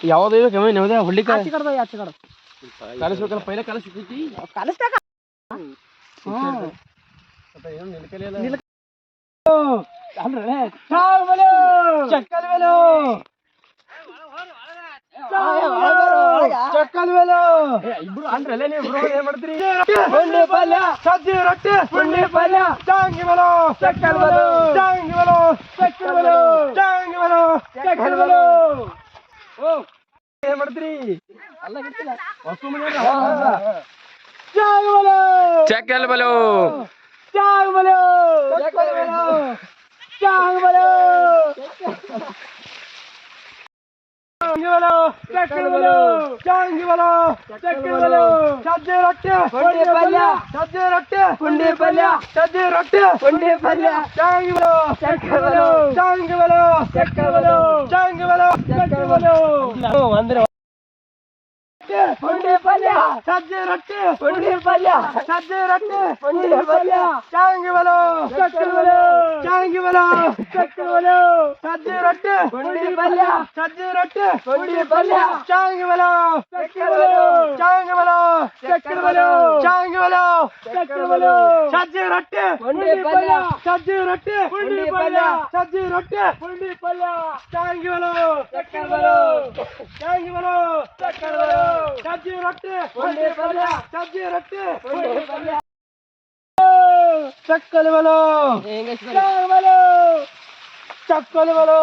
ಯಾವ್ದು ಕಮ್ಮಿ ನೀವು ಹೊಡ್ಲಿಕ್ಕೆ ಆಚೆ ಕಡ್ದ ಆಚೆ ಕಡ್ದ ಕಲಿಸ್ಬೇಕಲ್ಲ ಪೈಲ ಕಲಿಸ್ತೈತಿ ಕಲಿಸ್ತಾಕ ಇಬ್ರು ಅಂದ್ರಲ್ಲ ನೀವು ಏನ್ ಮಾಡ್ತೀರಿ ಪುಂಡಿ ಪಲ್ಯ ಸಜ್ಜಿ ರೊಟ್ಟಿ ಪುಂಡಿ ಪಲ್ಯ ಚಾಂಗಿ ಬಲೋ ಚಕ್ಕಲ್ ಬಲೋ ಚಾಂಗಿ ಬಲೋ ಚಕ್ಕಲ್ ಬಲೋ ಚಾಂಗಿ ಬಲೋ ಚಕ್ಕಲ್ ಬಲೋ ಓ ಏನ್ ಮಾಡ್ತೀರಿ ಅಲ್ಲ ಗೊತ್ತಿಲ್ಲ ವಸ್ತು ಮನೆ ಚಾಂಗಿ ಬಲೋ ಚಕ್ಕಲ್ ಬಲೋ ಚಾಂಗಿ ಬಲೋ ಚಕ್ಕಲ್ ಬಲೋ ಚಾಂಗಿ ಬಲೋ ಚಾಂಗಿ ಬಲೋ ಚಕ್ಕಲ್ ಬಲೋ ಚಾಂಗಿ ಬಲೋ ಚಕ್ಕಲ್ ಬಲೋ ಸಜ್ಜೆ ರೊಟ್ಟಿ ಪುಂಡಿ ಪಲ್ಯ ಸಜ್ಜೆ ರೊಟ್ಟಿ ಪುಂಡಿ ಪಲ್ಯ ಸಜ್ಜೆ ರೊಟ್ಟಿ ಪುಂಡಿ ಪಲ್ಯ ಚಾಂಗಿ ಬಲೋ ಚಕ್ಕಲ್ ಬಲೋ ಚಾಂಗಿ ಬಲೋ ಚಕ್ಕಲ್ ಬಲೋ ಚಾಂಗಿ ಬಲೋ ಚಕ್ಕಲ್ ಬಲೋ ಅಂದ್ರೆ ಪುಂಡಿ ಪಲ್ಯ ಸಜ್ಜೆ ರೊಟ್ಟಿ ಪುಂಡಿ ಪಲ್ಯ ಸಜ್ಜೆ ರೊಟ್ಟಿ ಪುಂಡಿ ಪಲ್ಯ ಚಾಂಗಿ ಬಲೋ ಚಕ್ಕಲ್ ಬಲೋ ಚಾಂಗಿ ಬಲೋ ಚಕ್ಕಲ್ ಬಲೋ ಸಜ್ಜೆ ರೊಟ್ಟಿ ಪುಂಡಿ ಪಲ್ಯ ಸಜ್ಜೆ ರೊಟ್ಟಿ ಪುಂಡಿ ಪಲ್ಯ ಚಾಂಗಿ ಬಲೋ ಚಕ್ಕಲ್ ಬಲೋ ಚಾಂಗಿ ಬಲೋ ಚಕ್ಕಲ್ ಬಲೋ ಚಾಂಗಿ ಬಲೋ ಚಕ್ಕಲ್ ಬಲೋ ಸಜ್ಜೆ ರೊಟ್ಟಿ ಪುಂಡಿ ಪಲ್ಯ ಸಜ್ಜೆ ರೊಟ್ಟಿ ಪುಂಡಿ ಪಲ್ಯ ಸಜ್ಜೆ ರೊಟ್ಟಿ ಪುಂಡಿ ಪಲ್ಯ ಚಾಂಗಿ ಬಲೋ ಚಕ್ಕಲ್ ಬಲೋ ಚಾಂಗಿ ಬಲೋ ಚಕ್ಕಲ್ ಬಲೋ ಸಜ್ಜಿ ರೊಟ್ಟಿ ಪುಂಡಿ ಪಲ್ಯ ಸಜ್ಜಿ ರೊಟ್ಟಿ ಪುಂಡಿ ಪಲ್ಯ ಚಕ್ಕಲ್ ಬಲೋ ಚಾಂಗಿ ಬಲೋ ಚಕ್ಕಲ್ ಬಲೋ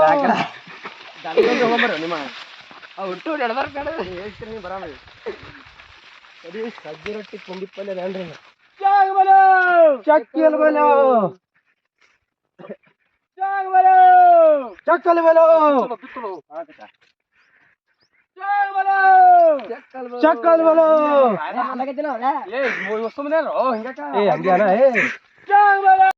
ಹೋಗ್ಬರ್ರಿ ನಿಮ್ಮ ಒಟ್ಟು ಎಡದಾರ ಬೇಡ ಹೇಳ್ತೀರಿ ನೀವು ಬರಾಮರಿ ಸರಿ ಸಜ್ಜಿ ರೊಟ್ಟಿ ಪುಂಡಿ ಪಲ್ಯ ಏನ್ರಿ ಚಾಂಗಿ ಬಲೋ ಚಕ್ಕಲ್ ಬಲೋ ಚಾಂಗಿ ಬಲೋ ಚಕ್ಕಲ್ ಬಲೋ ಚಕ್ಕಲ್ ಬಲೋ ಏ ವಸ್ತು ಮನೆ ಹಿಂಗ ಏ ಹಂಗೆ